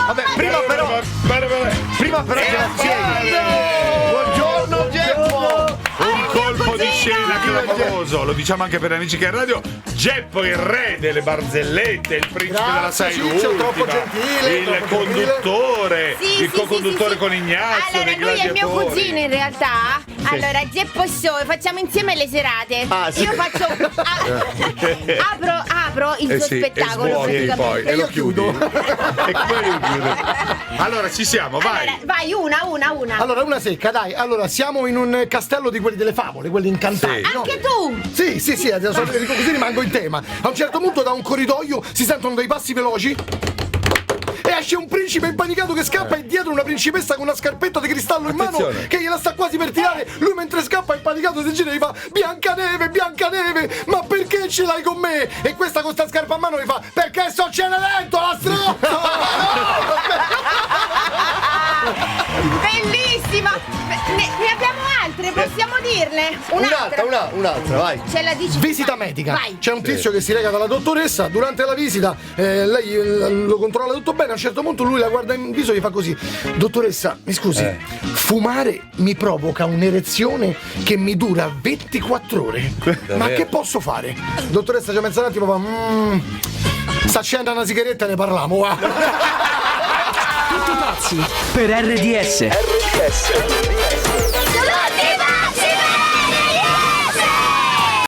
Vabbè, prima però ce la spieghi. Buongiorno Geppo. Un colpo di scena clamoroso, lo diciamo anche per gli amici che è in radio. Geppo, il re delle barzellette, il principe della Grazie, Sai Ciccio, l'ultima, troppo gentile, il troppo conduttore, Sì, il sì, co-conduttore sì. con Ignazio. Allora, dei lui è mio gladiatori. cugino in realtà. Allora, Geppo e Zoe, facciamo insieme le serate. Ah, sì. Io faccio. Apro il suo Sì, spettacolo. e svuoti praticamente. poi e lo chiudi. E come lo chiudi? Allora ci siamo, vai. Allora, vai, una. Allora, una secca, dai. Allora, siamo in un castello di quelli delle favole, quelli incantati. Sì. no? Anche tu! Sì, adesso dico così rimango in tema. A un certo punto da un corridoio si sentono dei passi veloci e esce un principe impanicato che scappa e dietro una principessa con una scarpetta di cristallo in mano Attenzione. che gliela sta quasi per tirare. Lui mentre scappa impanicato si gira e gli fa: Biancaneve, ma perché ce l'hai con me? E questa con sta scarpa a mano gli fa: perché sto Cenerentola, stronzo! Bellissima! Ne abbiamo altre, possiamo dirle? Un'altra, vai. Ce la dici? Visita Vai, medica. Vai. C'è un tizio che si reca dalla dottoressa. Durante la visita lei lo controlla tutto bene. A un certo punto lui la guarda in viso e gli fa così: dottoressa, mi scusi, fumare mi provoca un'erezione che mi dura 24 ore. Ma che posso fare? Dottoressa ci ha pensato un attimo, fa: sta accendendo una sigaretta e ne parliamo, va. Tutti pazzi per RDS.